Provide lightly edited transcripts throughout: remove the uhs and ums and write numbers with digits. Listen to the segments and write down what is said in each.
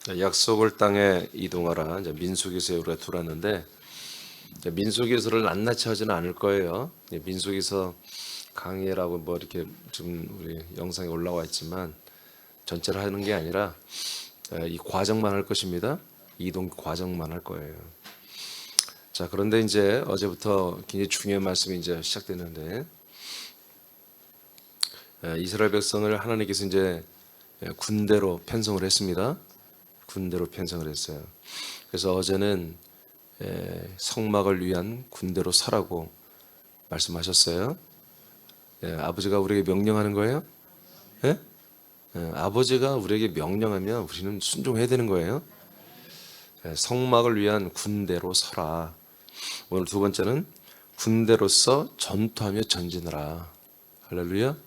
약속을 땅에 이동하라. 이제 민수기서에 우리가 들어왔는데 민수기서를 낱낱이 하지는 않을 거예요. 민수기서 강의라고 뭐 이렇게 지금 우리 영상에 올라와 있지만 전체를 하는 게 아니라 이 과정만 할 것입니다. 이동 과정만 할 거예요. 자, 그런데 이제 어제부터 굉장히 중요한 말씀이 이제 시작됐는데 이스라엘 백성을 하나님께서 이제 군대로 편성을 했습니다. 군대로 편성을 했어요. 그래서 어제는 성막을 위한 군대로 서라고 말씀하셨어요. 아버지가 우리에게 명령하는 거예요? 예? 아버지가 우리에게 명령하면 우리는 순종해야 되는 거예요. 성막을 위한 군대로 서라. 오늘 두 번째는 군대로서 전투하며 전진하라. 할렐루야.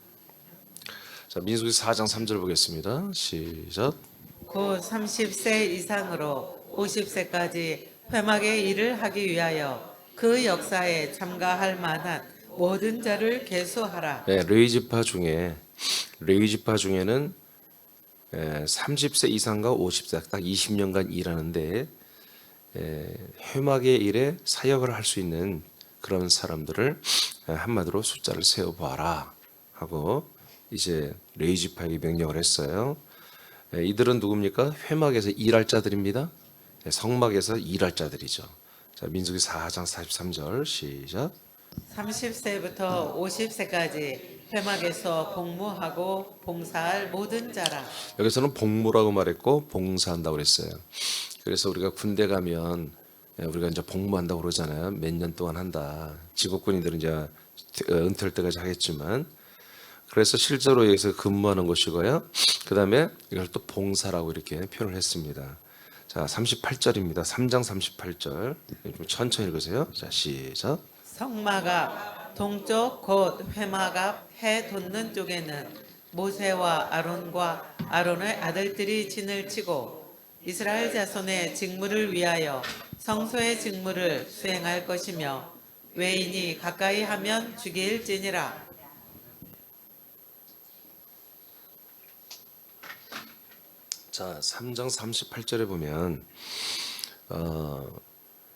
자, 민수기 4장 3절 보겠습니다. 시작. 곧 30세 이상으로 50세까지 회막의 일을 하기 위하여 그 역사에 참가할 만한 모든 자를 계수하라. 레위지파 중에는 30세 이상과 50세 딱 20년간 일하는데 회막의 일에 사역을 할 수 있는 그런 사람들을 한마디로 숫자를 세어보아라 하고 이제 레위지파에게 명령을 했어요. 이들은 누굽니까? 회막에서 일할 자들입니다. 성막에서 일할 자들이죠. 자, 민수기 4장 43절 시작. 30세부터 50세까지 회막에서 복무하고 봉사할 모든 자라. 여기서는 복무라고 말했고 봉사한다고 그랬어요. 그래서 우리가 군대 가면 우리가 이제 복무한다고 그러잖아요. 몇 년 동안 한다. 직업군인들은 이제 은퇴할 때까지 하겠지만 그래서 실제로 여기서 근무하는 것이고요. 그 다음에 이걸 또 봉사라고 이렇게 표현을 했습니다. 자, 38절입니다. 3장 38절. 좀 천천히 읽으세요. 자, 시작. 성막 앞 동쪽 곧 회막 앞 해 돋는 쪽에는 모세와 아론과 아론의 아들들이 진을 치고 이스라엘 자손의 직무를 위하여 성소의 직무를 수행할 것이며 외인이 가까이 하면 죽일지니라. 자, 3장 38절에 보면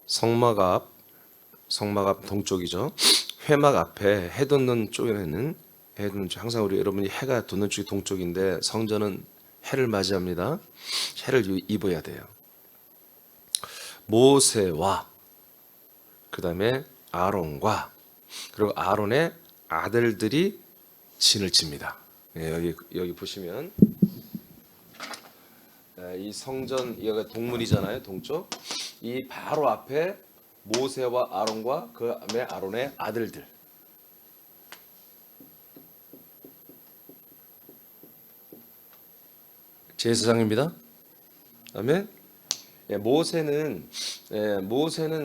성막 앞 동쪽이죠. 회막 앞에 해 돋는 쪽에는 항상 우리 여러분이 해가 돋는 쪽이 동쪽인데 성전은 해를 맞이합니다. 해를 입어야 돼요. 모세와 그다음에 아론과 그리고 아론의 아들들이 진을 칩니다. 여기 보시면 이 성전 여기가 동문이잖아요. 동쪽. 이 바로 앞에 모세와 아론과 그 다음에 아론의 아들들. 제사장입니다. 아멘. 모세는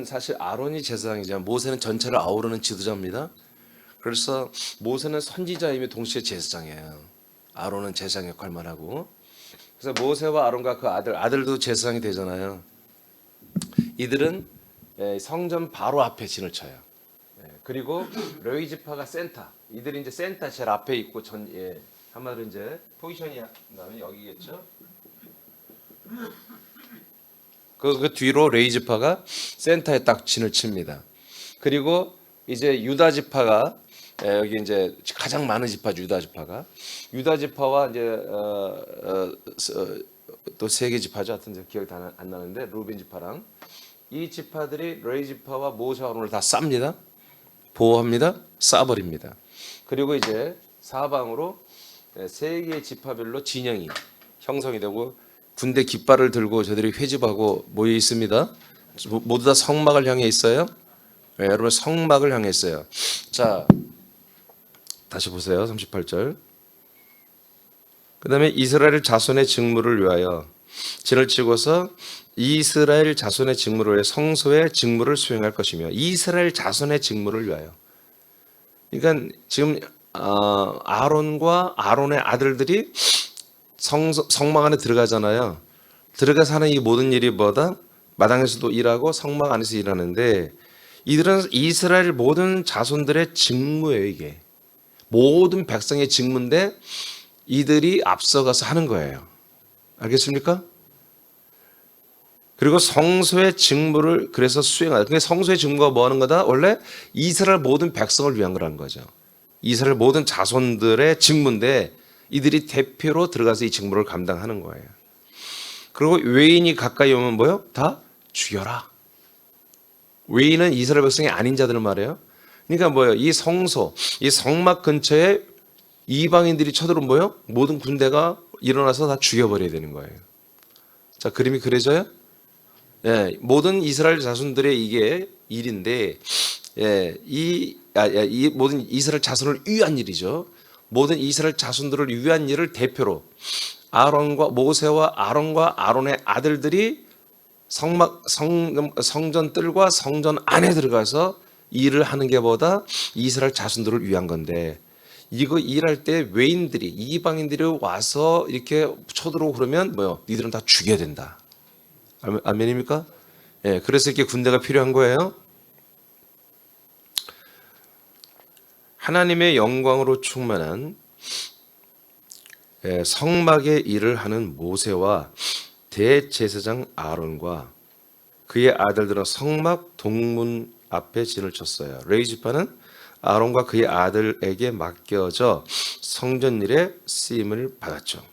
사실 아론이 제사장이지만 모세는 전체를 아우르는 지도자입니다. 그래서 모세는 선지자이며 동시에 제사장이에요. 아론은 제사장 역할만 하고. 그래서 모세와 아론과 그 아들도 제사장이 되잖아요. 이들은 성전 바로 앞에 진을 쳐요. 그리고 레위 지파가 센터. 이들이 이제 센터 제일 앞에 있고 한마디로 이제 포지션이 나면 여기겠죠. 그 뒤로 레위 지파가 센터에 딱 진을 칩니다. 그리고 이제 유다 지파가 여기 이제 가장 많은 지파죠. 유다 지파와 이제 또 세 개 지파죠. 하여튼 기억이 안 나는데 루벤 지파랑 이 지파들이 레위 지파와 모세 아론을 다 쌉니다. 보호합니다. 쏴버립니다. 그리고 이제 사방으로 세 개의 지파별로 진영이 형성이 되고 군대 깃발을 들고 저들이 회집하고 모여 있습니다. 모두 다 성막을 향해 있어요. 여러분 성막을 향해 있어요. 자, 다시 보세요. 38절. 그 다음에 이스라엘 자손의 직무를 위하여 진을 치고서 이스라엘 자손의 직무를 위해 성소의 직무를 수행할 것이며 이스라엘 자손의 직무를 위하여. 그러니까 지금 아론과 아론의 아들들이 성막 안에 들어가잖아요. 들어가서 하는 이 모든 일이 뭐다? 마당에서도 일하고 성막 안에서 일하는데 이들은 이스라엘 모든 자손들의 직무예요. 이게 모든 백성의 직무인데 이들이 앞서가서 하는 거예요. 알겠습니까? 그리고 성소의 직무를 그래서 수행하다. 그러니까 성소의 직무가 뭐 하는 거다? 원래 이스라엘 모든 백성을 위한 거라는 거죠. 이스라엘 모든 자손들의 직무인데 이들이 대표로 들어가서 이 직무를 감당하는 거예요. 그리고 외인이 가까이 오면 뭐요? 다 죽여라. 외인은 이스라엘 백성이 아닌 자들을 말해요. 그러니까 뭐예요? 이 성소, 이 성막 근처에 이방인들이 쳐들어오면 뭐예요? 모든 군대가 일어나서 다 죽여버려야 되는 거예요. 자, 그림이 그려져요? 예, 모든 이스라엘 자손들의 이게 일인데, 예, 이 모든 이스라엘 자손을 위한 일이죠. 모든 이스라엘 자손들을 위한 일을 대표로 모세와 아론과 아론의 아들들이 성전 뜰과 성전 안에 들어가서 일을 하는 게 보다 이스라엘 자손들을 위한 건데, 이거 일할 때 외인들이 이방인들이 와서 이렇게 쳐들어오고 그러면 뭐요? 니들은 다 죽여야 된다. 아멘입니까? 예, 그래서 이렇게 군대가 필요한 거예요. 하나님의 영광으로 충만한 성막의 일을 하는 모세와 대제사장 아론과 그의 아들들은 성막 동문 앞에 진을 쳤어요. 레위지파는 아론과 그의 아들에게 맡겨져 성전 일에 쓰임을 받았죠.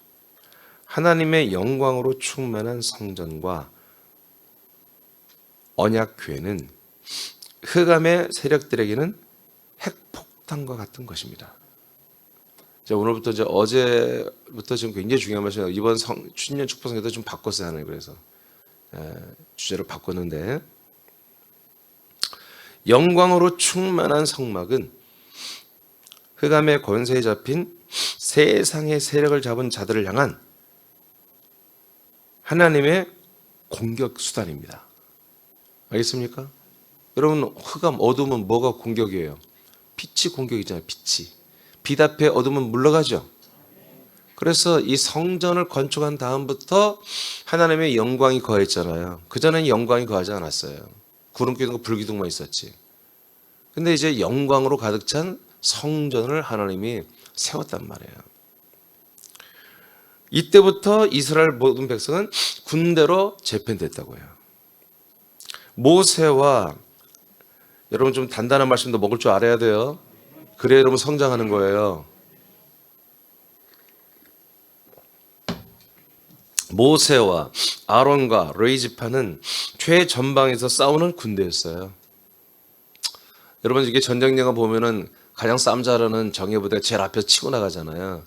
하나님의 영광으로 충만한 성전과 언약궤는 흑암의 세력들에게는 핵폭탄과 같은 것입니다. 자, 오늘부터 어제부터 지금 굉장히 중요한 말씀이에요. 이번 신년 축복성에도 좀 바꿨어야 하는 그래서 주제를 바꿨는데, 영광으로 충만한 성막은 흑암의 권세에 잡힌 세상의 세력을 잡은 자들을 향한 하나님의 공격 수단입니다. 알겠습니까? 여러분, 흑암, 어둠은 뭐가 공격이에요? 빛이 공격이잖아요. 빛 앞에 어둠은 물러가죠. 그래서 이 성전을 건축한 다음부터 하나님의 영광이 거했잖아요. 그전에는 영광이 거하지 않았어요. 구름기둥과 불기둥만 있었지. 근데 이제 영광으로 가득 찬 성전을 하나님이 세웠단 말이에요. 이때부터 이스라엘 모든 백성은 군대로 재편됐다고 해요. 모세와, 여러분 좀 단단한 말씀도 먹을 줄 알아야 돼요. 그래야 여러분 성장하는 거예요. 모세와 아론과 레위지파는 최전방에서 싸우는 군대였어요. 여러분, 이게 전쟁 영화 보면은 가장 싸움 잘하는 정예부대가 제일 앞에서 치고 나가잖아요.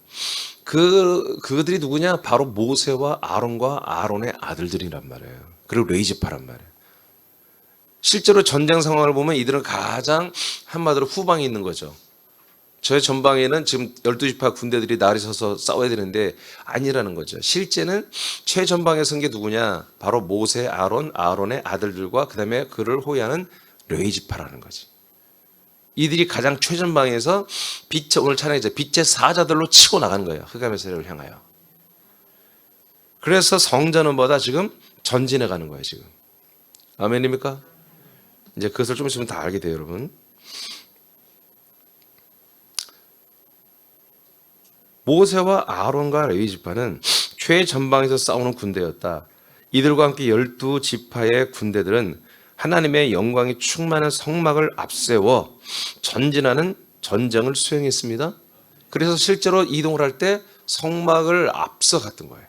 그들이 누구냐? 바로 모세와 아론과 아론의 아들들이란 말이에요. 그리고 레위지파란 말이에요. 실제로 전쟁 상황을 보면 이들은 가장 한마디로 후방에 있는 거죠. 저의 전방에는 지금 12지파 군대들이 나를 서서 싸워야 되는데 아니라는 거죠. 실제는 최전방에 선 게 누구냐? 바로 모세, 아론의 아들들과 그 다음에 그를 호위하는 레위지파라는 거지. 이들이 가장 최전방에서 오늘 찬양이죠. 빛의 사자들로 치고 나가는 거예요. 흑암의 세력을 향하여. 그래서 성전은 뭐다? 지금 전진해 가는 거예요. 지금. 아멘입니까? 이제 그것을 좀 있으면 다 알게 돼요, 여러분. 모세와 아론과 레위지파는 최전방에서 싸우는 군대였다. 이들과 함께 12지파의 군대들은 하나님의 영광이 충만한 성막을 앞세워 전진하는 전쟁을 수행했습니다. 그래서 실제로 이동을 할 때 성막을 앞서 갔던 거예요.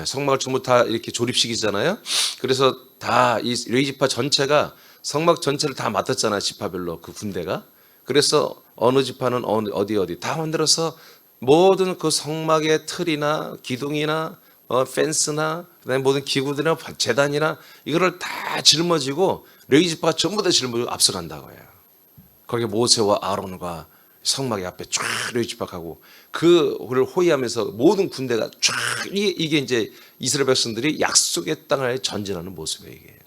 성막을 전부 다 이렇게 조립식이잖아요. 그래서 다 이 레위지파 전체가 성막 전체를 다 맡았잖아요. 지파별로 그 군대가. 그래서 어느 지파는 어디 다 만들어서 모든 그 성막의 틀이나 기둥이나 펜스나 그다음에 모든 기구들이나 재단이나 이거를 다 짊어지고 레위지파가 전부 다 짊어지고 앞서간다고 해요. 거기에 모세와 아론과 성막의 앞에 쫙 레위지파가 가고 그를 호위하면서 모든 군대가 쫙 이게 이제 이스라엘 백성들이 약속의 땅을 전진하는 모습이에요. 이게.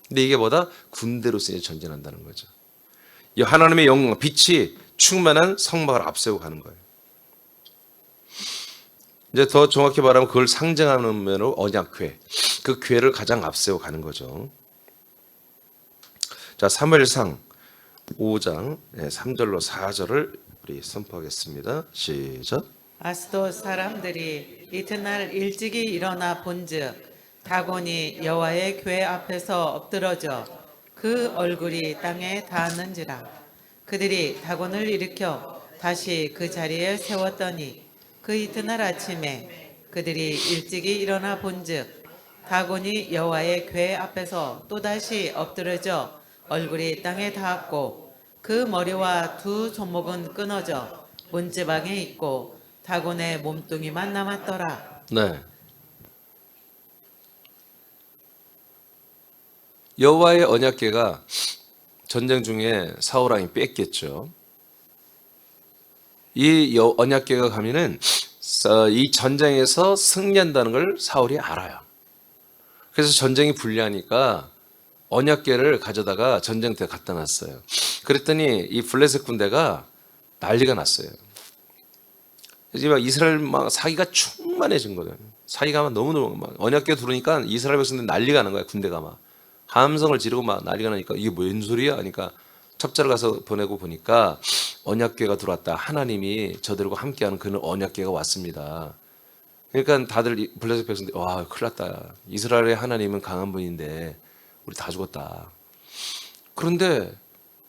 근데 이게 뭐다? 군대로서 전진한다는 거죠. 이 하나님의 영광, 빛이 충만한 성막을 앞세우고 가는 거예요. 이제 더 정확히 말하면 그걸 상징하는 면으로 언약궤, 그 궤를 가장 앞세워 가는 거죠. 자, 사무엘상 5장 3절로 4절을 우리 선포하겠습니다. 시작. 아스돗 사람들이 이튿날 일찍이 일어나 본즉 다곤이 여호와의 궤 앞에서 엎드러져 그 얼굴이 땅에 닿았는지라. 그들이 다곤을 일으켜 다시 그 자리에 세웠더니 그 이튿날 아침에 그들이 일찍이 일어나 본즉 다곤이 여호와의 궤 앞에서 또다시 엎드러져 얼굴이 땅에 닿았고 그 머리와 두 손목은 끊어져 문지방에 있고 다곤의 몸뚱이만 남았더라. 네. 여호와의 언약궤가 전쟁 중에 사울 왕이 뺐겠죠. 이 언약궤가 가면은 이 전쟁에서 승리한다는 걸 사울이 알아요. 그래서 전쟁이 불리하니까 언약궤를 가져다가 전쟁터에 갖다 놨어요. 그랬더니 이 블레셋 군대가 난리가 났어요. 이제 막 이스라엘 막 사기가 충만해진 거예요. 사기가 막 너무너무 막 언약궤 들으니까 이스라엘 백성들 난리가 나는 거야. 군대가 막 함성을 지르고 막 난리가 나니까 이게 뭔 소리야? 하니까 첩자를 가서 보내고 보니까 언약궤가 들어왔다. 하나님이 저들과 함께하는 그는 언약궤가 왔습니다. 그러니까 다들 블레셋 백성들 와 큰일 났다. 이스라엘의 하나님은 강한 분인데 우리 다 죽었다. 그런데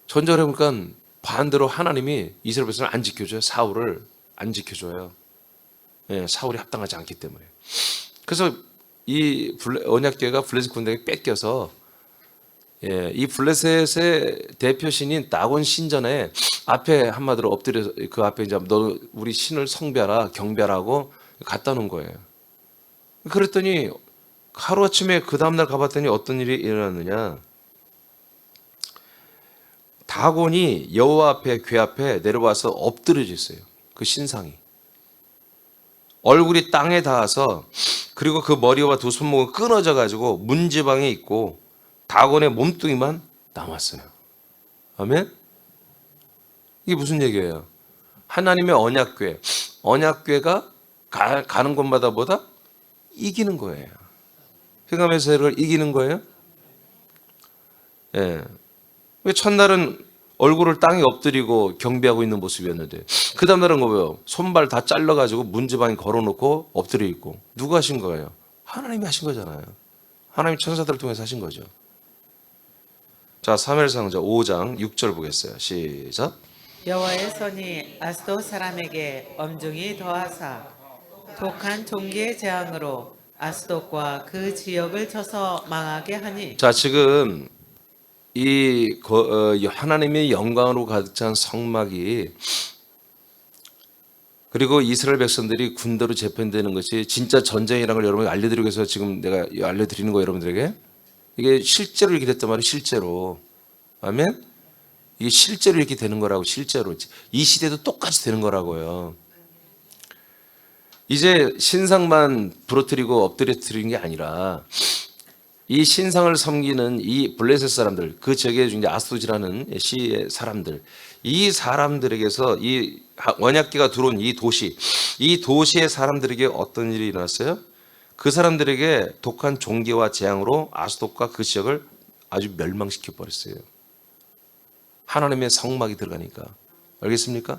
전쟁을 해보니까 반대로 하나님이 이스라엘 백성을 안 지켜줘요. 사울을 안 지켜줘요. 예, 사울이 합당하지 않기 때문에. 그래서 이 언약궤가 블레셋 군대에 뺏겨서 예, 이 블레셋의 대표신인 다곤 신전에 앞에 한마디로 엎드려서 그 앞에 이제 너 우리 신을 성별하라 경배하라고 갖다 놓은 거예요. 그랬더니 하루아침에 그 다음날 가봤더니 어떤 일이 일어났느냐. 다곤이 여호와 앞에 궤 앞에 내려와서 엎드려져 있어요. 그 신상이. 얼굴이 땅에 닿아서 그리고 그 머리와 두 손목은 끊어져 가지고 문지방에 있고 다곤의 몸뚱이만 남았어요. 아멘? 이게 무슨 얘기예요? 하나님의 언약궤. 언약궤가 가는 곳마다 보다 이기는 거예요. 흑암의 세력을 이기는 거예요. 예. 왜 첫날은 얼굴을 땅에 엎드리고 경배하고 있는 모습이었는데 그 다음날은 뭐예요? 손발 다 잘라가지고 문지방에 걸어놓고 엎드려 있고 누가 하신 거예요? 하나님이 하신 거잖아요. 하나님 천사들을 통해서 하신 거죠. 자, 사무엘상자 5장 6절 보겠어요. 시작. 여호와의 손이 아스돗 사람에게 엄중히 더하사 독한 종기의 재앙으로 아스돗과 그 지역을 쳐서 망하게 하니. 자, 지금 이 하나님의 영광으로 가득 찬 성막이 그리고 이스라엘 백성들이 군대로 재편되는 것이 진짜 전쟁이라는 걸 여러분에게 알려드리기 위해서 지금 내가 알려드리는 거예요. 여러분들에게 이게 실제로 이렇게 됐단 말이에요. 실제로. 아멘. 이게 실제로 이렇게 되는 거라고. 실제로 이 시대도 똑같이 되는 거라고요. 이제 신상만 부러뜨리고 엎드려뜨리는 게 아니라 이 신상을 섬기는 이 블레셋 사람들, 그 지역에 이제 아스도지라는 시의 사람들, 이 사람들에게서 이 언약궤가 들어온 이 도시의 사람들에게 어떤 일이 일어났어요? 그 사람들에게 독한 종기와 재앙으로 아스돗과 그 지역을 아주 멸망시켜 버렸어요. 하나님의 성막이 들어가니까. 알겠습니까?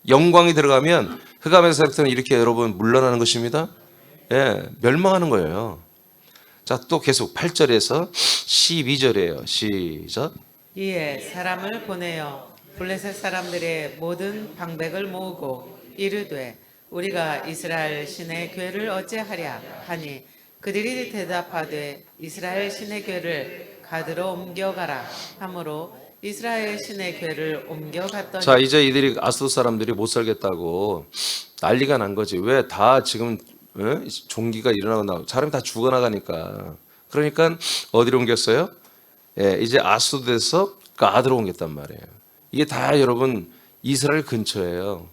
영광이 들어가면 흑암의 세력들은 이렇게 여러분 물러나는 것입니다. 예, 멸망하는 거예요. 자, 또 계속 8절에서 12절이에요. 시작. 이에 사람을 보내어 블레셋 사람들의 모든 방백을 모으고 이르되 우리가 이스라엘 신의 궤를 어찌하랴 하니 그들이 대답하되 이스라엘 신의 궤를 가드로 옮겨가라 하므로 이스라엘 신의 궤를 옮겨갔더니. 자, 이제 이들이 아스돗 사람들이 못 살겠다고 난리가 난 거지. 왜 다 지금 종기가 일어나고 사람이 다 죽어나가니까. 그러니까 어디로 옮겼어요? 예, 이제 아스돗에서 가드로 옮겼단 말이에요. 이게 다 여러분 이스라엘 근처예요.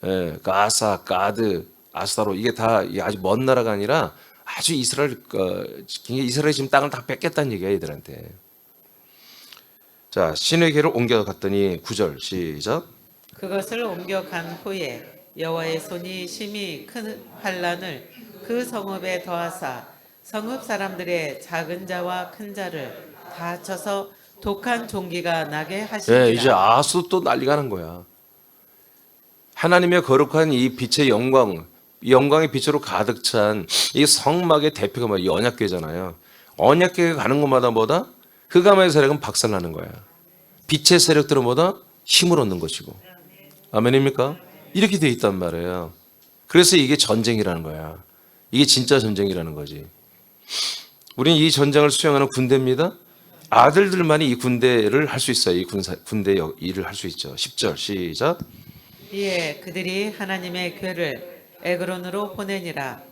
예, 가사, 가드, 아스타로 이게 다 아주 먼 나라가 아니라 아주 이스라엘이 지금 땅을 다 뺏겠다는 얘기야 얘들한테. 자, 신의 궤를 옮겨갔더니 9절 시작. 그것을 옮겨간 후에 여호와의 손이 심히 큰 환란을 그 성읍에 더하사 성읍 사람들의 작은 자와 큰 자를 다 쳐서 독한 종기가 나게 하시니라. 예, 이제 아스도 또 난리가 난 거야. 하나님의 거룩한 이 빛의 영광, 영광의 빛으로 가득 찬 이 성막의 대표가 뭐야? 이 언약궤잖아요. 언약궤에 가는 곳마다 뭐다? 흑암의 세력은 박살나는 거야. 빛의 세력들은 뭐다? 힘을 얻는 것이고. 아멘입니까? 이렇게 돼 있단 말이에요. 그래서 이게 전쟁이라는 거야. 이게 진짜 전쟁이라는 거지. 우리는 이 전쟁을 수행하는 군대입니다. 아들들만이 이 군대를 할 수 있어요. 이 군대 일을 할 수 있죠. 10절 시작. 이에 그들이 하나님의 궤를 에그론으로 보내니라.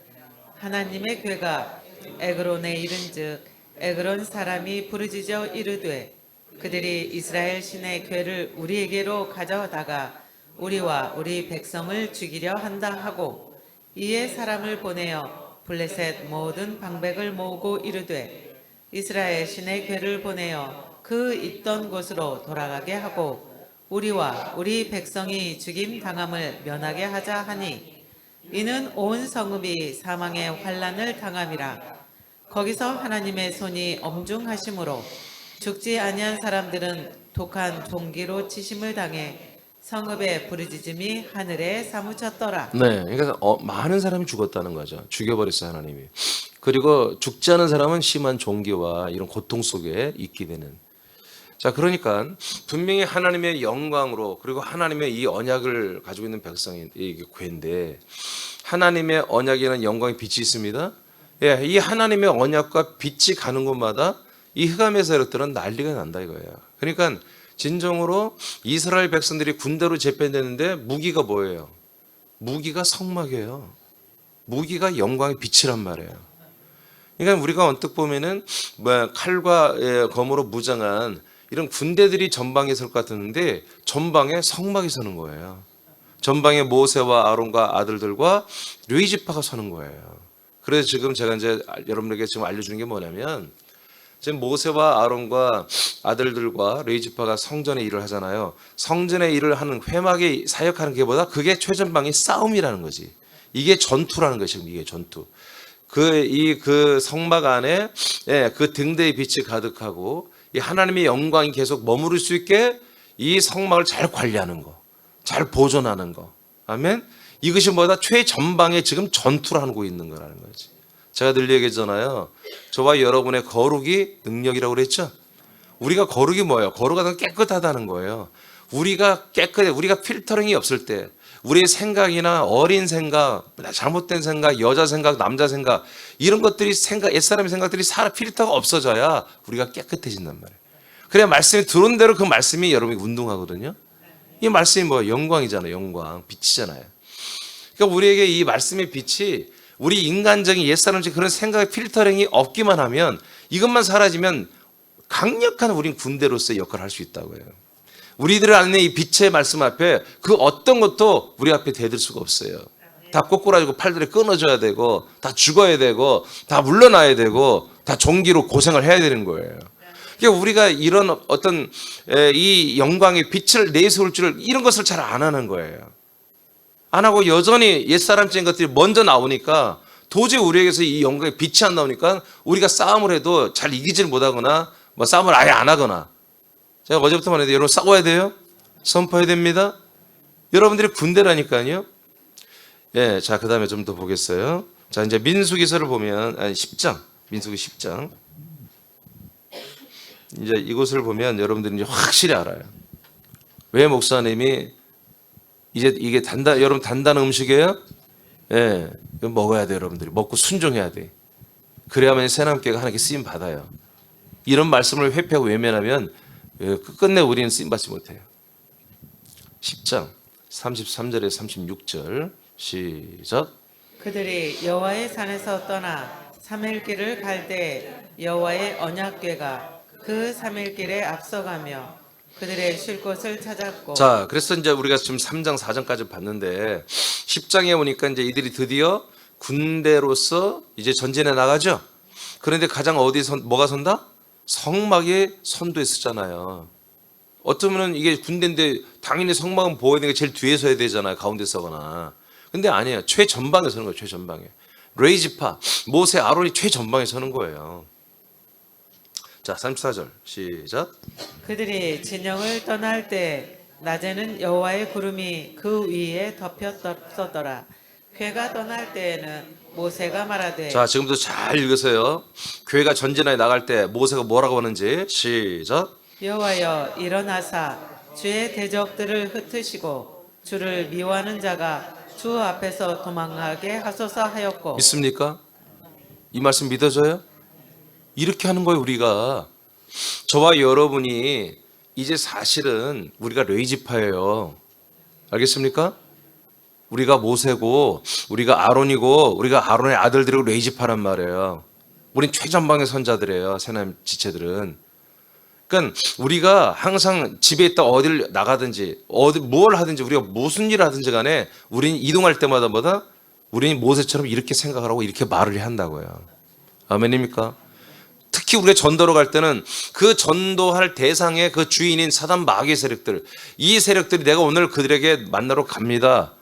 하나님의 궤가 에그론에 이른즉 에그론 사람이 부르짖어 이르되 그들이 이스라엘 신의 궤를 우리에게로 가져다가 우리와 우리 백성을 죽이려 한다 하고 이에 사람을 보내어 블레셋 모든 방백을 모으고 이르되 이스라엘 신의 궤를 보내어 그 있던 곳으로 돌아가게 하고 우리와 우리 백성이 죽임 당함을 면하게 하자 하니 이는 온 성읍이 사망의 환난을 당함이라. 거기서 하나님의 손이 엄중하심으로 죽지 아니한 사람들은 독한 종기로 치심을 당해 성읍의 부르짖음이 하늘에 사무쳤더라. 네, 그러니까 많은 사람이 죽었다는 거죠. 죽여버렸어요 하나님이. 그리고 죽지 않은 사람은 심한 종기와 이런 고통 속에 있게 되는. 자, 그러니까 분명히 하나님의 영광으로 그리고 하나님의 이 언약을 가지고 있는 백성이 이게 궤인데 하나님의 언약에는 영광의 빛이 있습니다. 예, 이 하나님의 언약과 빛이 가는 곳마다 이 흑암의 세력들은 난리가 난다 이거예요. 그러니까 진정으로 이스라엘 백성들이 군대로 재편되는데 무기가 뭐예요? 무기가 성막이에요. 무기가 영광의 빛이란 말이에요. 그러니까 우리가 언뜻 보면은 칼과 검으로 무장한 이런 군대들이 전방에 설 것 같았는데 전방에 성막이 서는 거예요. 전방에 모세와 아론과 아들들과 르이지파가 서는 거예요. 그래서 지금 제가 이제 여러분에게 지금 알려주는 게 뭐냐면 지금 모세와 아론과 아들들과 르이지파가 성전의 일을 하잖아요. 성전의 일을 하는 회막에 사역하는 게보다 그게 최전방의 싸움이라는 거지. 이게 전투라는 거예요. 지금 이게 전투. 그 성막 안에 그 등대의 빛이 가득하고 이 하나님의 영광이 계속 머무를 수 있게 이 성막을 잘 관리하는 거, 잘 보존하는 거. 아멘. 이것이 뭐다? 최전방에 지금 전투를 하고 있는 거라는 거지. 제가 늘 얘기했잖아요. 저와 여러분의 거룩이 능력이라고 그랬죠. 우리가 거룩이 뭐예요? 거룩하다는 깨끗하다는 거예요. 우리가 깨끗해, 우리가 필터링이 없을 때 우리의 생각이나 어린 생각, 잘못된 생각, 여자 생각, 남자 생각 이런 것들이 옛사람의 생각들이 필터가 없어져야 우리가 깨끗해진단 말이에요. 그래야 말씀이 들어온 대로 그 말씀이 여러분이 운동하거든요. 이 말씀이 뭐예요? 영광이잖아요. 영광, 빛이잖아요. 그러니까 우리에게 이 말씀의 빛이 우리 인간적인 옛사람적인 그런 생각의 필터링이 없기만 하면 이것만 사라지면 강력한 우린 군대로서의 역할을 할 수 있다고요. 우리들 안에 이 빛의 말씀 앞에 그 어떤 것도 우리 앞에 대들 수가 없어요. 다 꼬꾸라지고 팔들이 끊어져야 되고 다 죽어야 되고 다 물러나야 되고 다 종기로 고생을 해야 되는 거예요. 그러니까 우리가 이런 어떤 이 영광의 빛을 내세울 줄 이런 것을 잘 안 하는 거예요. 안 하고 여전히 옛사람적인 것들이 먼저 나오니까 도저히 우리에게서 이 영광의 빛이 안 나오니까 우리가 싸움을 해도 잘 이기질 못하거나 뭐 싸움을 아예 안 하거나 제가 어제부터 말했는데 여러분 싸워야 돼요? 선포해야 됩니다. 여러분들이 군대라니까요. 예, 자, 그 다음에 좀 더 보겠어요. 자, 이제 민수기서를 보면, 10장, 민수기 10장. 이제 이곳을 보면 여러분들이 이제 확실히 알아요. 왜 목사님이 이제 이게 여러분 단단한 음식이에요? 예, 이거 먹어야 돼요, 여러분들이. 먹고 순종해야 돼. 그래야만 새남교회가 하나님께 쓰임 받아요. 이런 말씀을 회피하고 외면하면 끝내 우리는 쓰임 받지 못해요. 10장 33절에서 36절 시작. 그들이 여호와의 산에서 떠나 3일 길을 갈 때 여호와의 언약궤가 그 3일 길에 앞서가며 그들의 쉴 곳을 찾았고. 자, 그래서 이제 우리가 지금 3장 4장까지 봤는데 10장에 오니까 이제 이들이 드디어 군대로서 이제 전진해 나가죠. 그런데 가장 뭐가 선다? 성막에 선두에 서잖아요. 어쩌면은 이게 군대인데 당연히 성막은 보호해야 되는 게 제일 뒤에 서야 되잖아요. 가운데 서거나. 근데 아니에요. 최전방에 서는 거예요. 최전방에. 레이지파, 모세, 아론이 최전방에 서는 거예요. 자, 34절 시작. 그들이 진영을 떠날 때 낮에는 여호와의 구름이 그 위에 덮였었더라. 괴가 떠날 때에는 모세가 말하되 자, 지금부터 잘 읽으세요. 교회가 전진하에 나갈 때 모세가 뭐라고 하는지 시작. 여호와여 일어나사 주의 대적들을 흩으시고 주를 미워하는 자가 주 앞에서 도망하게 하소서 하였고. 믿습니까? 이 말씀 믿어져요? 이렇게 하는 거예요, 우리가. 저와 여러분이 이제 사실은 우리가 레위지파예요. 알겠습니까? 우리가 모세고 우리가 아론이고 우리가 아론의 아들들이고 레위지파란 말이에요. 우린 최전방의 선자들이에요. 새나님 지체들은. 그러니까 우리가 항상 집에 있다 어딜 나가든지 어디 뭘 하든지 우리가 무슨 일을 하든지 간에 우리는 이동할 때마다 우리는 모세처럼 이렇게 생각을 하고 이렇게 말을 해야 한다고요. 아멘입니까? 특히 우리가 전도로 갈 때는 그 전도할 대상의 그 주인인 사단 마귀의 세력들, 이 세력들이 내가 오늘 그들에게 만나러 갑니다.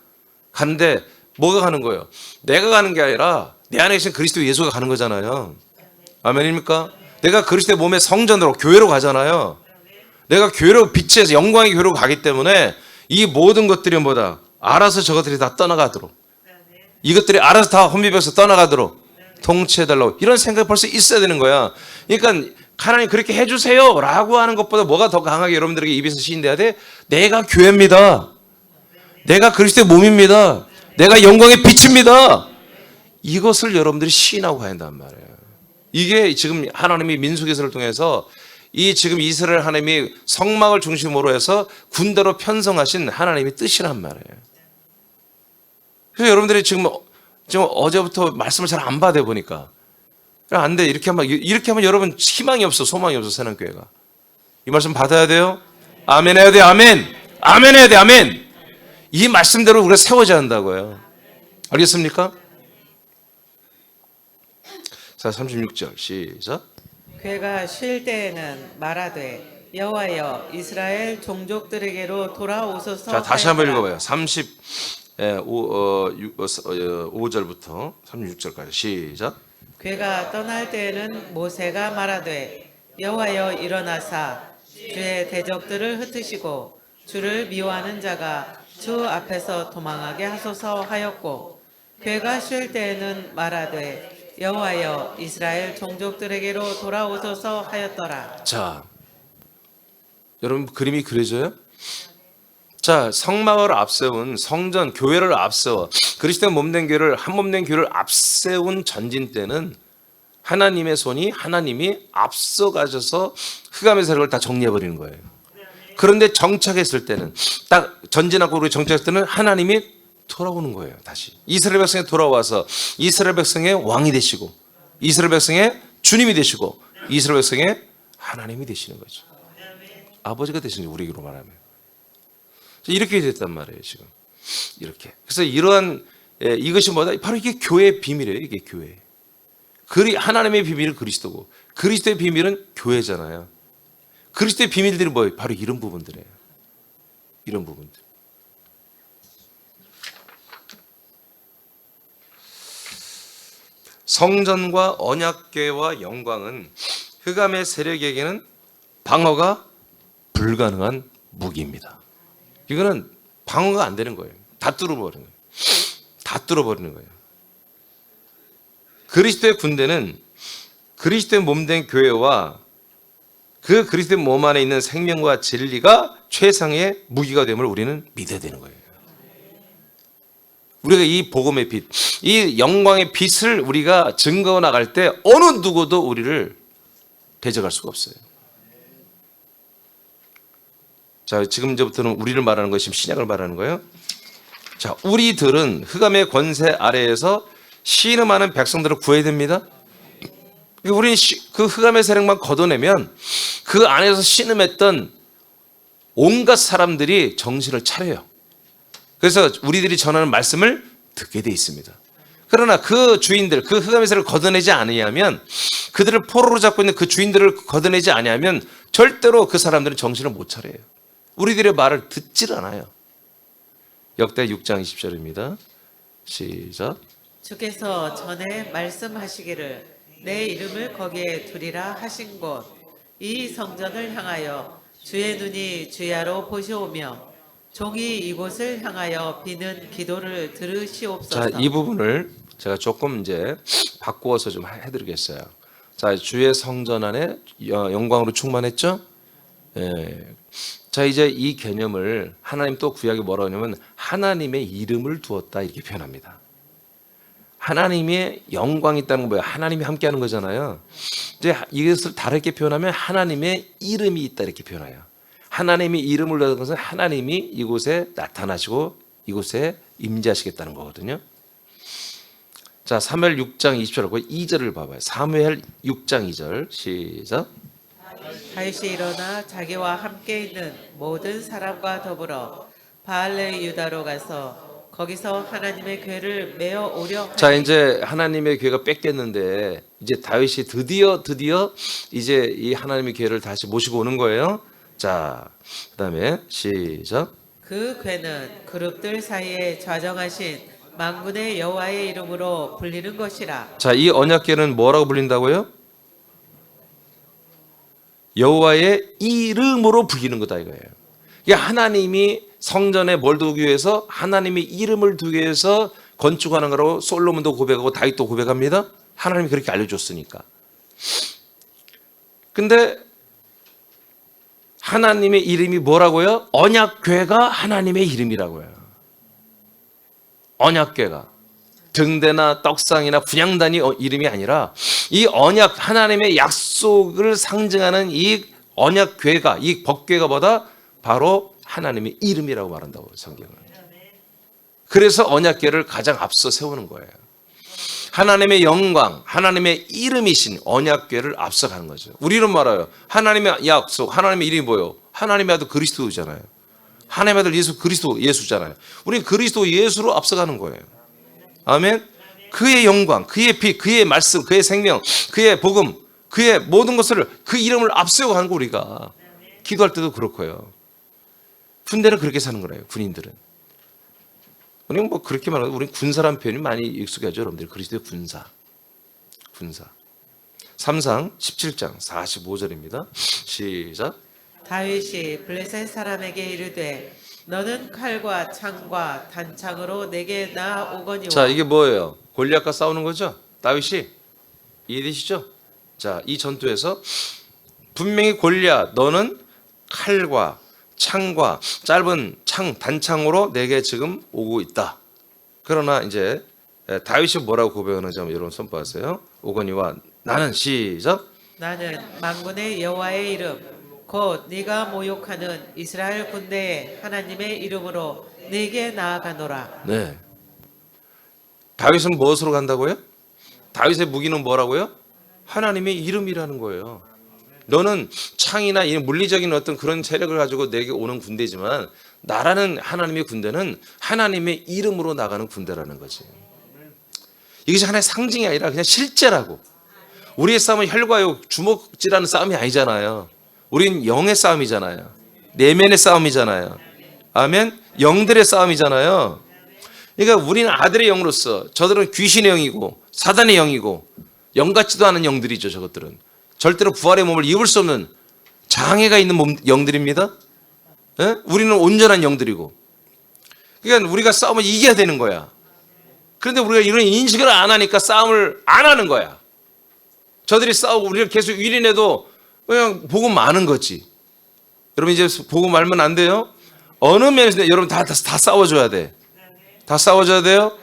가는데 뭐가 가는 거예요? 내가 가는 게 아니라 내 안에 계신 그리스도 예수가 가는 거잖아요. 아멘입니까? 내가 그리스도의 몸의 성전으로 교회로 가잖아요. 내가 교회로 빛에서 영광의 교회로 가기 때문에 이 모든 것들이 뭐다? 알아서 저것들이 다 떠나가도록, 이것들이 알아서 다 혼비백에서 떠나가도록 통치해달라고, 이런 생각이 벌써 있어야 되는 거야. 그러니까 하나님 그렇게 해주세요 라고 하는 것보다 뭐가 더 강하게 여러분들에게 입에서 시인돼야 돼? 내가 교회입니다. 내가 그리스도의 몸입니다. 내가 영광의 빛입니다. 이것을 여러분들이 시인하고 가야 한단 말이에요. 이게 지금 하나님이 민수기서를 통해서 이 지금 이스라엘 하나님이 성막을 중심으로 해서 군대로 편성하신 하나님의 뜻이란 말이에요. 그래서 여러분들이 지금 어제부터 말씀을 잘 안 받아 보니까 안 돼. 이렇게 하면 여러분 희망이 없어, 소망이 없어. 새남교회가 이 말씀 받아야 돼요. 아멘 해야 돼. 아멘. 아멘 해야 돼. 아멘. 이 말씀대로 우리가 세워져야 한다고요. 알겠습니까? 자, 36절 시작. 괴가 쉴 때에는 말하되 여호와여 이스라엘 종족들에게로 돌아오소서. 자, 다시 한번 하였더라. 읽어봐요. 5절부터 36절까지 시작. 괴가 떠날 때에는 모세가 말하되 여호와여 일어나사 주의 대적들을 흩으시고 주를 미워하는 자가 주 앞에서 도망하게 하소서 하였고, 괴가 쉴 때에는 말하되 여호와여 이스라엘 종족들에게로 돌아오소서 하였더라. 자, 여러분 그림이 그려져요? 자, 성막을 앞세운 성전, 교회를 앞세워 그리스도의 몸된 교회를, 한 몸된 교회를 앞세운 전진 때는 하나님의 손이, 하나님이 앞서 가셔서 흑암의 세력을 다 정리해버리는 거예요. 그런데 정착했을 때는, 딱 전진하고 우리 정착했을 때는 하나님이 돌아오는 거예요. 다시 이스라엘 백성에 돌아와서 이스라엘 백성의 왕이 되시고 이스라엘 백성의 주님이 되시고 이스라엘 백성의 하나님이 되시는 거죠. 아버지가 되시는 거죠, 우리 얘기로 말하면. 이렇게 됐단 말이에요, 지금. 이렇게. 그래서 이러한, 이것이 뭐다? 바로 이게 교회의 비밀이에요, 이게 교회. 하나님의 비밀은 그리스도고, 그리스도의 비밀은 교회잖아요. 그리스도의 비밀들이 뭐예요? 바로 이런 부분들이에요. 이런 부분들. 성전과 언약궤와 영광은 흑암의 세력에게는 방어가 불가능한 무기입니다. 이거는 방어가 안 되는 거예요. 다 뚫어버리는 거예요. 다 뚫어버리는 거예요. 그리스도의 군대는 그리스도의 몸된 교회와 그 그리스도의 몸 안에 있는 생명과 진리가 최상의 무기가 됨을 우리는 믿어야 되는 거예요. 우리가 이 복음의 빛, 이 영광의 빛을 우리가 증거해 나갈 때 어느 누구도 우리를 대적할 수가 없어요. 자, 지금 이제부터는 우리를 말하는 것이 신약을 말하는 거예요. 자, 우리들은 흑암의 권세 아래에서 신음하는 백성들을 구해야 됩니다. 우리는 그 흑암의 세력만 걷어내면 그 안에서 신음했던 온갖 사람들이 정신을 차려요. 그래서 우리들이 전하는 말씀을 듣게 돼 있습니다. 그러나 그 주인들, 그 흑암의 세력을 걷어내지 않으면, 그들을 포로로 잡고 있는 그 주인들을 걷어내지 않으면 절대로 그 사람들은 정신을 못 차려요. 우리들의 말을 듣질 않아요. 역대 6장 20절입니다. 시작. 주께서 전에 말씀하시기를 내 이름을 거기에 두리라 하신 곳 이 성전을 향하여 주의 눈이 주야로 보시오며 종이 이곳을 향하여 비는 기도를 들으시옵소서. 자, 이 부분을 제가 조금 이제 바꾸어서 좀 해드리겠어요. 자, 주의 성전 안에 영광으로 충만했죠? 예. 자, 이제 이 개념을 하나님 또 구약에 뭐라고 하냐면 하나님의 이름을 두었다 이렇게 표현합니다. 하나님의 영광이 있다는 건 뭐예요? 하나님이 함께하는 거잖아요. 이제 이것을 다르게 표현하면 하나님의 이름이 있다 이렇게 표현해요. 하나님이 이름을 넣은 것은 하나님이 이곳에 나타나시고 이곳에 임재하시겠다는 거거든요. 자, 사무엘 6장 20절, 그 2절을 봐봐요. 사무엘 6장 2절 시작. 다윗이 일어나 자기와 함께 있는 모든 사람과 더불어 바알레 유다로 가서 거기서 하나님의 궤를 메어 오려 하니. 자, 이제 하나님의 궤가 뺏겼는데 이제 다윗이 드디어 이제 이 하나님의 궤를 다시 모시고 오는 거예요. 자, 그다음에 시작. 그 궤는 그룹들 사이에 좌정하신 만군의 여호와의 이름으로 불리는 것이라. 자, 이 언약궤는 뭐라고 불린다고요? 여호와의 이름으로 불리는 거다 이거예요. 이게 하나님이 성전에 뭘 두기 위해서 하나님의 이름을 두기 위해서 건축하는 거라고 솔로몬도 고백하고 다윗도 고백합니다. 하나님이 그렇게 알려줬으니까. 근데 하나님의 이름이 뭐라고요? 언약궤가 하나님의 이름이라고요. 언약궤가 등대나 떡상이나 분향단이 이름이 아니라 이 언약 하나님의 약속을 상징하는 이 언약궤가 이 법궤가 뭐다? 바로 하나님의 이름이라고 말한다고 성경은. 그래서 언약궤를 가장 앞서 세우는 거예요. 하나님의 영광, 하나님의 이름이신 언약궤를 앞서가는 거죠. 우리는 말아요. 하나님의 약속, 하나님의 이름이 뭐예요? 하나님의 아들 그리스도잖아요. 하나님의 아들 예수 그리스도 예수잖아요. 우리는 그리스도 예수로 앞서가는 거예요. 아멘. 그의 영광, 그의 빛, 그의 말씀, 그의 생명, 그의 복음, 그의 모든 것을 그 이름을 앞세우고 하는 거 우리가 기도할 때도 그렇고요. 군대는 그렇게 사는 거예요. 군인들은. 우리는 뭐 그렇게 말하면 우리는 군사라는 표현이 많이 익숙하죠. 여러분들 그리스도의 군사. 3상 17장 45절입니다. 시작. 다윗이 블레셋 사람에게 이르되 너는 칼과 창과 단창으로 내게 나오거니와. 자, 이게 뭐예요? 골리앗과 싸우는 거죠? 다윗이 이해되시죠? 자, 이 전투에서 분명히 골리앗 너는 칼과 창과 짧은 창 단창으로 내게 지금 오고 있다. 그러나 이제 다윗이 뭐라고 고백하는지 한번 여러분 선포하세요. 오거니와 나는 시작. 나는 만군의 여호와의 이름 곧 네가 모욕하는 이스라엘 군대의 하나님의 이름으로 네게 나아가노라. 네. 다윗은 무엇으로 간다고요? 다윗의 무기는 뭐라고요? 하나님의 이름이라는 거예요. 너는 창이나 이 물리적인 어떤 그런 세력을 가지고 내게 오는 군대지만 나라는 하나님의 군대는 하나님의 이름으로 나가는 군대라는 거지. 이것이 하나의 상징이 아니라 그냥 실제라고. 우리의 싸움은 혈과 주먹질하는 싸움이 아니잖아요. 우린 영의 싸움이잖아요. 내면의 싸움이잖아요. 아멘. 영들의 싸움이잖아요. 그러니까 우리는 아들의 영으로서 저들은 귀신의 영이고 사단의 영이고 영 같지도 않은 영들이죠. 저것들은 절대로 부활의 몸을 입을 수 없는 장애가 있는 영들입니다. 예? 우리는 온전한 영들이고. 그러니까 우리가 싸움을 이겨야 되는 거야. 그런데 우리가 이런 인식을 안 하니까 싸움을 안 하는 거야. 저들이 싸우고 우리를 계속 유린해도 그냥 복음 많은 거지. 여러분 이제 복음 알면 안 돼요. 어느 면에서 여러분 다 싸워줘야 돼. 다 싸워줘야 돼요.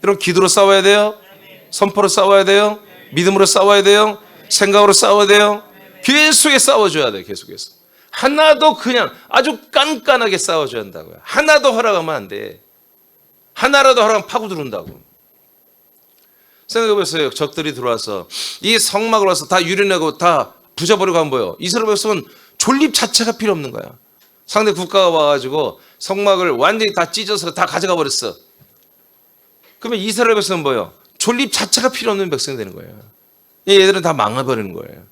여러분 기도로 싸워야 돼요. 선포로 싸워야 돼요. 믿음으로 싸워야 돼요. 생각으로 싸워야 돼요. 계속해 싸워줘야 돼요. 계속해서. 하나도 그냥 아주 깐깐하게 싸워줘야 한다고요. 하나도 허락하면 안 돼. 하나라도 허락하면 파고 들어온다고. 생각해보세요. 적들이 들어와서 이 성막을 와서 다 유린하고 다 부셔버리고 하면 뭐예요? 이스라엘 백성은 존립 자체가 필요 없는 거야. 상대 국가가 와가지고 성막을 완전히 다 찢어서 다 가져가 버렸어. 그러면 이스라엘 백성은 뭐예요? 존립 자체가 필요 없는 백성이 되는 거예요. 얘들은 다 망해버리는 거예요.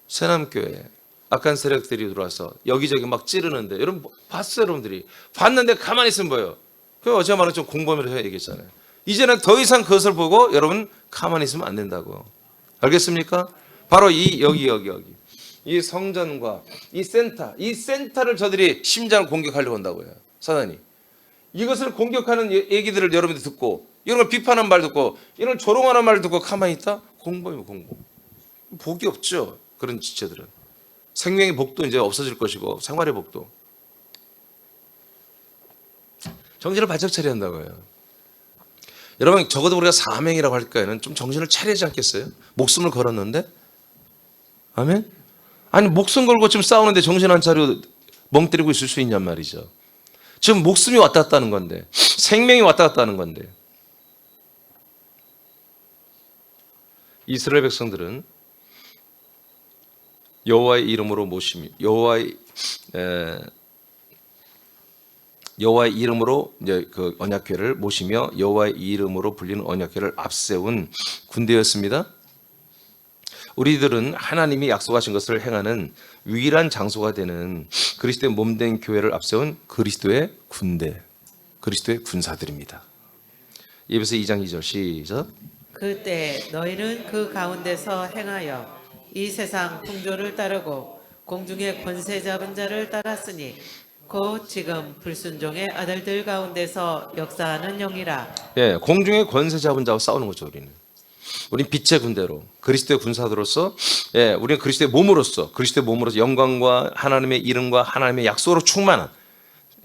새남교회 악한 세력들이 들어와서 여기저기 막 찌르는데 여러분 봤어요? 여러분들이 봤는데 가만히 있으면 뭐예요? 그 어제 말한 좀 공범이라고 얘기했잖아요. 이제는 더 이상 그것을 보고 여러분 가만히 있으면 안 된다고. 알겠습니까? 바로 이 여기 이 성전과 이 센터를 저들이 심장을 공격하려고 한다고요. 사단이. 이것을 공격하는 얘기들을 여러분들이 듣고 이런 걸 비판하는 말 듣고 이런 걸 조롱하는 말 듣고 가만히 있다? 공범이면 공범. 복이 없죠. 그런 지체들은. 생명의 복도 이제 없어질 것이고 생활의 복도. 정신을 바짝 차려야 한다고요. 여러분 적어도 우리가 사명이라고 할 거에는 좀 정신을 차리지 않겠어요? 목숨을 걸었는데? 아멘? 아니 목숨 걸고 지금 싸우는데 정신 안 차리고 멍 때리고 있을 수 있냔 말이죠. 지금 목숨이 왔다 갔다 하는 건데 생명이 왔다 갔다 하는 건데 이스라엘 백성들은 여호와의 이름으로 모심이 여호와의 이름으로 이제 그 언약궤를 모시며 여호와의 이름으로 불리는 언약궤를 앞세운 군대였습니다. 우리들은 하나님이 약속하신 것을 행하는 유일한 장소가 되는 그리스도의 몸된 교회를 앞세운 그리스도의 군대, 그리스도의 군사들입니다. 에베소 2장 2절 시작. 그때 너희는 그 가운데서 행하여 이 세상 풍조를 따르고 공중의 권세 잡은 자를 따랐으니 곧 지금 불순종의 아들들 가운데서 역사하는 영이라. 예, 공중의 권세 잡은 자와 싸우는 거죠. 우리는 빛의 군대로 그리스도의 군사들로서, 예, 우리는 그리스도의 몸으로서 영광과 하나님의 이름과 하나님의 약속으로 충만한,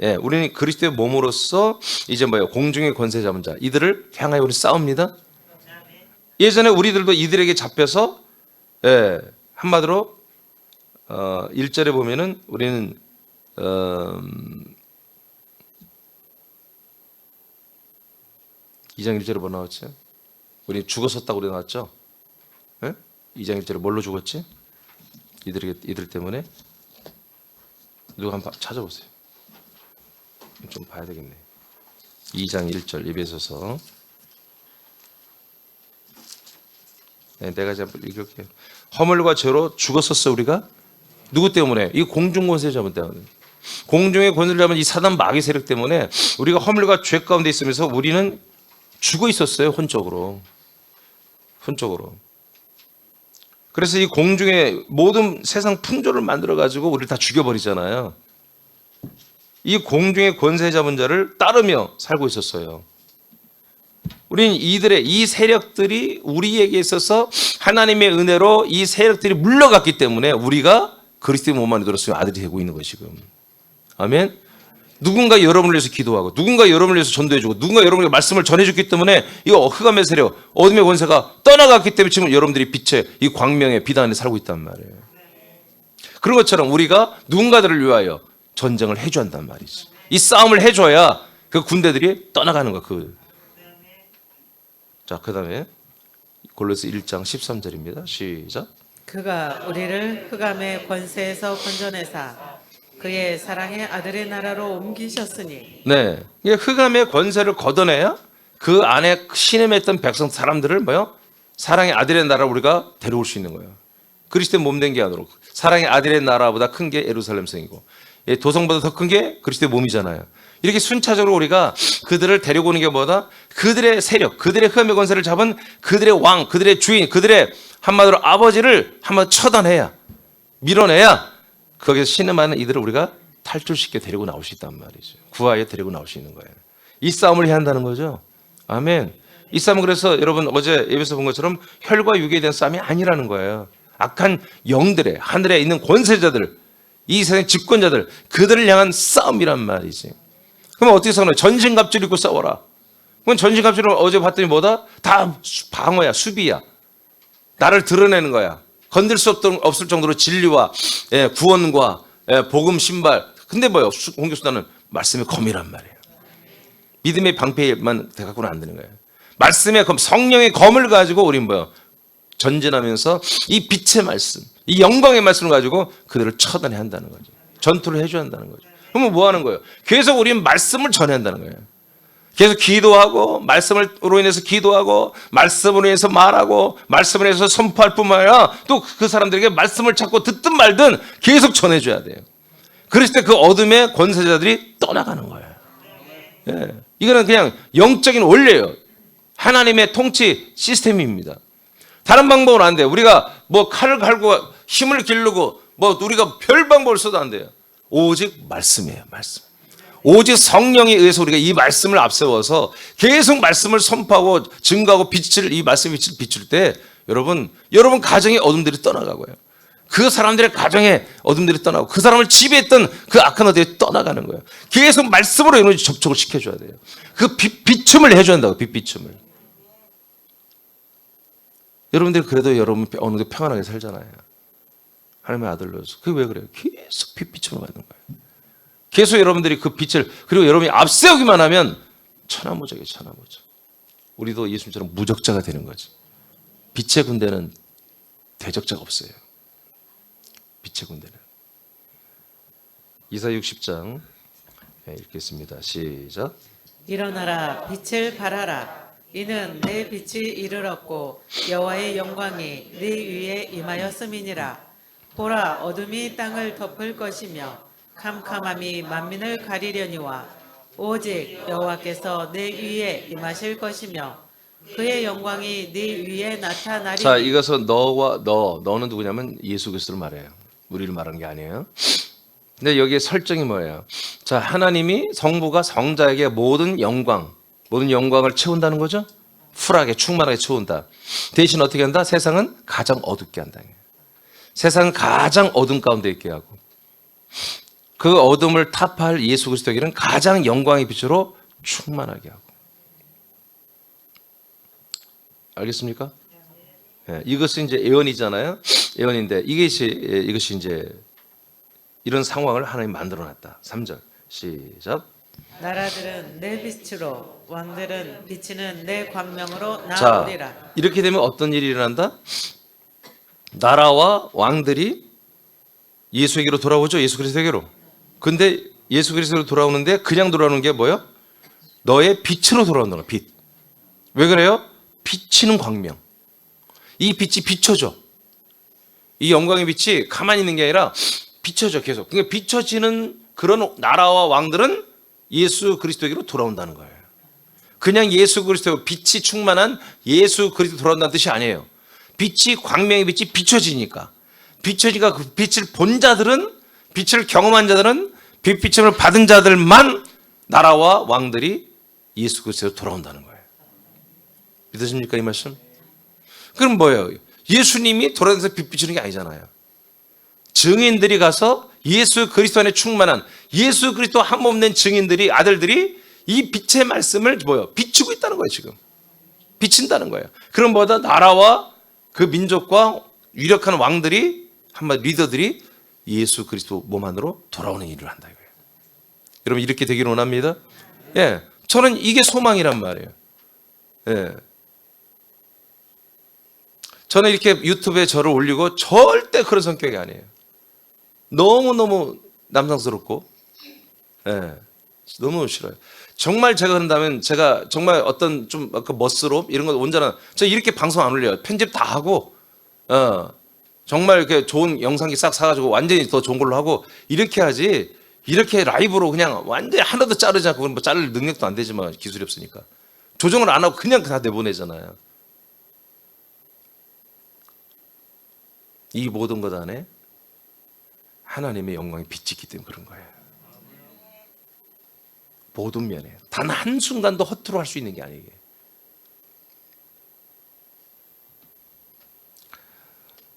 예, 우리는 그리스도의 몸으로서 이제 공중의 권세 잡은 자 이들을 향하여 우리 싸웁니다. 예전에 우리들도 이들에게 잡혀서, 예, 한마디로 1절에 보면은 우리는 2장 1절에 뭐 나왔죠? 우리 죽었었다고 그래 나왔죠? 예? 2장 1절에 뭘로 죽었지? 이들 때문에? 누가 한번 찾아보세요. 좀 봐야 되겠네. 2장 1절 에베소서. 네, 내가 한번 읽을게요. 허물과 죄로 죽었었어 우리가. 누구 때문에? 이 공중 권세 잡은 때문에. 공중의 권세를 잡은 이 사단 마귀 세력 때문에 우리가 허물과 죄 가운데 있으면서 우리는 죽어 있었어요. 혼적으로. 그래서 이 공중의 모든 세상 풍조를 만들어 가지고 우리를 다 죽여버리잖아요. 이 공중의 권세 잡은 자를 따르며 살고 있었어요. 우리는 이 세력들이 우리에게 있어서 하나님의 은혜로 이 세력들이 물러갔기 때문에 우리가 그리스도의 몸 안에 들어서 아들이 되고 있는 것이고. 아멘. 누군가 여러분을 위해서 기도하고 누군가 여러분을 위해서 전도해주고 누군가 여러분에게 말씀을 전해줬기 때문에 이 흑암의 세력, 어둠의 권세가 떠나갔기 때문에 지금 여러분들이 빛의 이 광명의 빛 안에 살고 있단 말이에요. 그런 것처럼 우리가 누군가들을 위하여 전쟁을 해줘야 한단 말이지. 이 싸움을 해줘야 그 군대들이 떠나가는 거야. 자, 그 다음에 골로새 1장 13절입니다. 시작. 그가 우리를 흑암의 권세에서 건져내사 그의 사랑의 아들의 나라로 옮기셨으니. 네, 이게 흑암의 권세를 걷어내야 그 안에 신음했던 백성 사람들을 사랑의 아들의 나라로 우리가 데려올 수 있는 거예요. 그리스도의 몸된 게 아니라 사랑의 아들의 나라보다 큰 게 예루살렘 성이고 도성보다 더 큰 게 그리스도의 몸이잖아요. 이렇게 순차적으로 우리가 그들을 데리고 오는 게 뭐다? 그들의 세력, 그들의 흑암의 권세를 잡은 그들의 왕, 그들의 주인, 그들의 한마디로 아버지를 한번 처단해야, 밀어내야 거기서 신음하는 이들을 우리가 탈출시켜 데리고 나올 수 있단 말이죠. 구하여 데리고 나올 수 있는 거예요. 이 싸움을 해야 한다는 거죠. 아멘. 이 싸움은 그래서 여러분 어제 예배에서 본 것처럼 혈과 육에 대한 싸움이 아니라는 거예요. 악한 영들의 하늘에 있는 권세자들, 이 세상 집권자들, 그들을 향한 싸움이란 말이지. 그럼 어떻게 싸우나? 전신갑주를 입고 싸워라. 그럼 전신갑주를 어제 봤더니 뭐다? 다 방어야, 수비야. 나를 드러내는 거야. 건들 수 없을 정도로 진리와 구원과 복음 신발. 근데 공격수단은 말씀의 검이란 말이에요. 믿음의 방패만 갖고는 안 되는 거예요. 말씀의 검, 성령의 검을 가지고 우리는 전진하면서 이 빛의 말씀, 이 영광의 말씀을 가지고 그들을 처단해야 한다는 거죠. 전투를 해줘야 한다는 거죠. 그러면 뭐 하는 거예요? 계속 우리는 말씀을 전해야 한다는 거예요. 계속 기도하고 말씀으로 인해서 기도하고 말씀으로 인해서 말하고 말씀으로 인해서 선포할 뿐만 아니라 또 그 사람들에게 말씀을 찾고 듣든 말든 계속 전해줘야 돼요. 그랬을 때 그 어둠의 권세자들이 떠나가는 거예요. 예. 이거는 그냥 영적인 원리예요. 하나님의 통치 시스템입니다. 다른 방법은 안 돼요. 우리가 칼을 갈고 힘을 기르고 뭐 우리가 별 방법을 써도 안 돼요. 오직 말씀이에요. 말씀. 오직 성령에 의해서 우리가 이 말씀을 앞세워서 계속 말씀을 선포하고 증거하고 이 말씀의 빛을 비출 때 여러분 가정의 어둠들이 떠나가고요. 그 사람들의 가정에 어둠들이 떠나고 그 사람을 지배했던 그 악한 어들이 떠나가는 거예요. 계속 말씀으로 에너지 접촉을 시켜줘야 돼요. 그 비춤을 해줘야 한다고. 비춤을. 여러분들이 그래도 여러분 어느 정도 평안하게 살잖아요. 하나님의 아들로서. 그게 왜 그래요? 계속 비춤을 받는 거예요. 계속 여러분들이 그 빛을 그리고 여러분이 앞세우기만 하면 천하무적이에요. 천하무적. 우리도 예수님처럼 무적자가 되는 거지. 빛의 군대는 대적자가 없어요. 빛의 군대는. 이사 60장 읽겠습니다. 시작. 일어나라 빛을 발하라. 이는 내 빛이 이르렀고 여호와의 영광이 네 위에 임하였음이니라. 보라 어둠이 땅을 덮을 것이며 캄캄함이 만민을 가리려니와 오직 여호와께서 내 위에 임하실 것이며 그의 영광이 네 위에 나타나리니. 자, 이것은 너는 누구냐면 예수 그리스도를 말해요. 우리를 말하는 게 아니에요. 근데 여기에 설정이 뭐예요? 자, 하나님이 성부가 성자에게 모든 영광을 채운다는 거죠. 풀하게 충만하게 채운다. 대신 어떻게 한다? 세상은 가장 어둡게 한다. 세상은 가장 어둠 가운데 있게 하고 그 어둠을 타파할 예수 그리스도에게는 가장 영광의 빛으로 충만하게 하고. 알겠습니까? 네, 이것은 이제 예언이잖아요. 예언인데 이것이 이제 이런 상황을 하나님 만들어놨다. 3절 시작. 나라들은 내 빛으로 왕들은 비치는 내 광명으로 자, 나아오리라. 이렇게 되면 어떤 일이 일어난다? 나라와 왕들이 예수에게로 돌아오죠. 예수 그리스도에게로. 근데 예수 그리스도로 돌아오는데 그냥 돌아오는 게 뭐예요? 너의 빛으로 돌아온다는 거예요. 빛. 왜 그래요? 비치는 광명. 이 빛이 비춰져. 이 영광의 빛이 가만히 있는 게 아니라 비춰져 계속. 그러니까 비춰지는 그런 나라와 왕들은 예수 그리스도에게로 돌아온다는 거예요. 그냥 예수 그리스도 빛이 충만한 예수 그리스도 돌아온다는 뜻이 아니에요. 빛이 광명의 빛이 비춰지니까 그 빛을 본 자들은 빛을 경험한 자들은 빛비침을 받은 자들만 나라와 왕들이 예수 그리스도로 돌아온다는 거예요. 믿으십니까 이 말씀? 그럼 뭐예요? 예수님이 돌아다니면서 빛 비추는 게 아니잖아요. 증인들이 가서 예수 그리스도 안에 충만한 예수 그리스도 한 몸 된 증인들이 아들들이 이 빛의 말씀을 비추고 있다는 거예요. 지금 비친다는 거예요. 그럼 뭐다? 나라와 그 민족과 유력한 왕들이 한마디 리더들이 예수 그리스도 몸 안으로 돌아오는 일을 한다 이거예요. 여러분 이렇게 되기를 원합니다. 예, 저는 이게 소망이란 말이에요. 예. 저는 이렇게 유튜브에 저를 올리고 절대 그런 성격이 아니에요. 너무너무 남상스럽고, 예, 너무 싫어요. 정말 제가 그런다면 제가 정말 어떤 좀 멋스러움 이런 거 온전한, 저 이렇게 방송 안 올려요. 편집 다 하고, 정말 이렇게 좋은 영상기 싹 사가지고 완전히 더 좋은 걸로 하고 이렇게 하지. 이렇게 라이브로 그냥 완전히 하나도 자르지 않고, 그건 뭐 자를 능력도 안 되지만 기술이 없으니까 조정을 안 하고 그냥 다 내보내잖아요. 이 모든 것 안에 하나님의 영광이 빛이 있기 때문에 그런 거예요. 모든 면에 단 한순간도 허투루 할 수 있는 게 아니에요.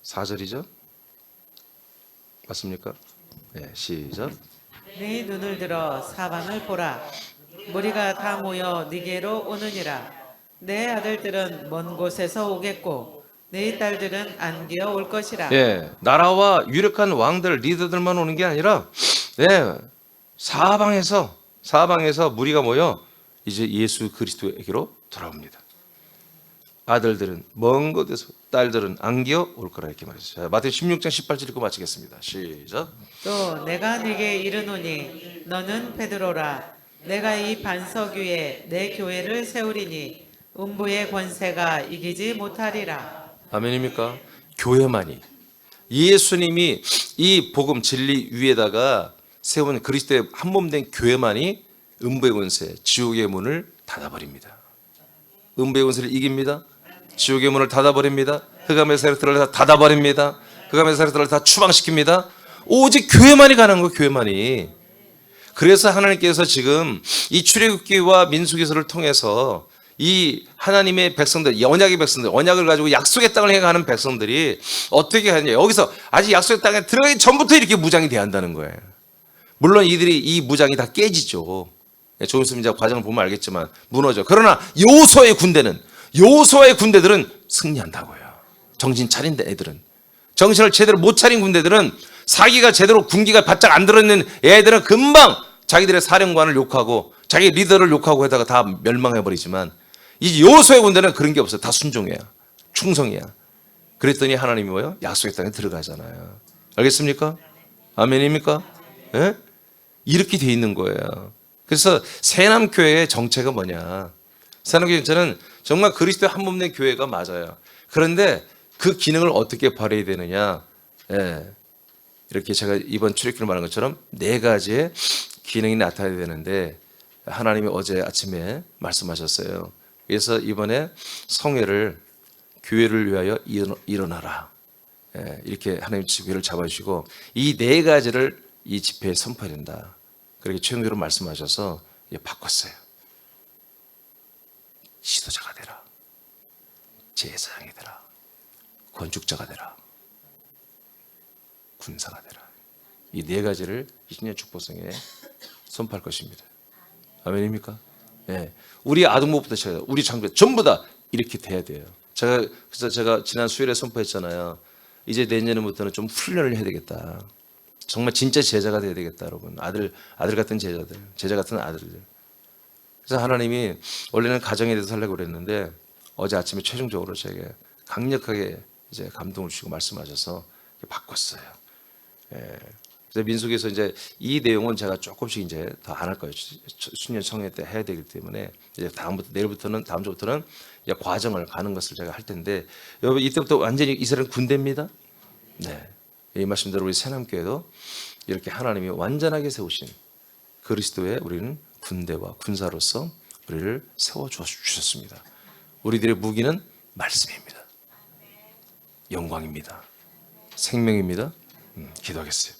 4절이죠? 맞습니까? 네, 시작. 네 눈을 들어 사방을 보라. 무리가 다 모여 네게로 오느니라. 내 아들들은 먼 곳에서 오겠고 네 딸들은 안기어 올 것이라. 예, 나라와 유력한 왕들, 리더들만 오는 게 아니라, 예, 사방에서 무리가 모여 이제 예수 그리스도에게로 돌아옵니다. 아들들은 먼 곳에서, 딸들은 안기어 올 거라 이렇게 말했어요. 마태복음 16장 18절 읽고 마치겠습니다. 시작. 또 내가 네게 이르노니 너는 베드로라. 내가 이 반석 위에 내 교회를 세우리니 음부의 권세가 이기지 못하리라. 아멘입니까? 교회만이, 예수님이 이 복음 진리 위에다가 세운 그리스도의 한 몸 된 교회만이 음부의 권세, 지옥의 문을 닫아버립니다. 음부의 권세를 이깁니다. 지옥의 문을 닫아버립니다. 흑암의 세력들을 닫아버립니다. 흑암의 세력들을 다 추방시킵니다. 오직 교회만이 가는 거예요. 교회만이. 그래서 하나님께서 지금 이 출애굽기와 민수기서를 통해서 이 하나님의 백성들, 언약의 백성들, 언약을 가지고 약속의 땅을 해가는 백성들이 어떻게 하느냐. 여기서 아직 약속의 땅에 들어가기 전부터 이렇게 무장이 돼야 한다는 거예요. 물론 이들이 이 무장이 다 깨지죠. 조금 있으면 이제 과정을 보면 알겠지만 무너져. 그러나 여호수아의 군대들은 승리한다고요. 정신 차린 애들은. 정신을 제대로 못 차린 군대들은 사기가 제대로 군기가 바짝 안 들어있는 애들은 금방 자기들의 사령관을 욕하고 자기 리더를 욕하고 하다가 다 멸망해버리지만 이 여호수아의 군대는 그런 게 없어요. 다 순종이야. 충성이야. 그랬더니 하나님이 뭐예요? 약속의 땅에 들어가잖아요. 알겠습니까? 아멘입니까? 예? 이렇게 돼 있는 거예요. 그래서 새남교회의 정체가 뭐냐? 새남교회 정체는 정말 그리스도의 한 몸 된 교회가 맞아요. 그런데 그 기능을 어떻게 발휘해야 되느냐? 예. 이렇게 제가 이번 출애굽기를 말한 것처럼 4가지의 기능이 나타나야 되는데 하나님이 어제 아침에 말씀하셨어요. 그래서 이번에 성회를 교회를 위하여 일어나라. 예. 이렇게 하나님 교회를 잡아주시고 이 4가지를 이 집회에 선포해야 된다. 그렇게 최영조로 말씀하셔서 바꿨어요. 지도자가 되라. 제사장이 되라. 건축자가 되라. 군사가 되라. 이 4가지를 20년 축복성에 선포할 것입니다. 아멘입니까? 네. 우리 아동부부터 시작해서 우리 장교 전부 다 이렇게 돼야 돼요. 그래서 제가 지난 수요일에 선포했잖아요. 이제 내년부터는 좀 훈련을 해야 되겠다. 정말 진짜 제자가 돼야 되겠다, 여러분. 아들 같은 제자들, 제자 같은 아들들. 그래서 하나님이 원래는 가정에 대해서 하려고 그랬는데 어제 아침에 최종적으로 제게 강력하게 이제 감동을 주시고 말씀하셔서 바꿨어요. 예. 그래서 민수기에서 이제 이 내용은 제가 조금씩 이제 더 안 할 거예요. 수년 성회 때 해야 되기 때문에 이제 다음 주부터는 이제 과정을 가는 것을 제가 할 텐데 여러분 이때부터 완전히 이스라엘 군대입니다. 네. 이 말씀대로 우리 새남교회도 이렇게 하나님이 완전하게 세우신 그리스도의 우리는 군대와 군사로서 우리를 세워 주셨습니다. 우리들의 무기는 말씀입니다. 영광입니다. 생명입니다. 기도하겠어요.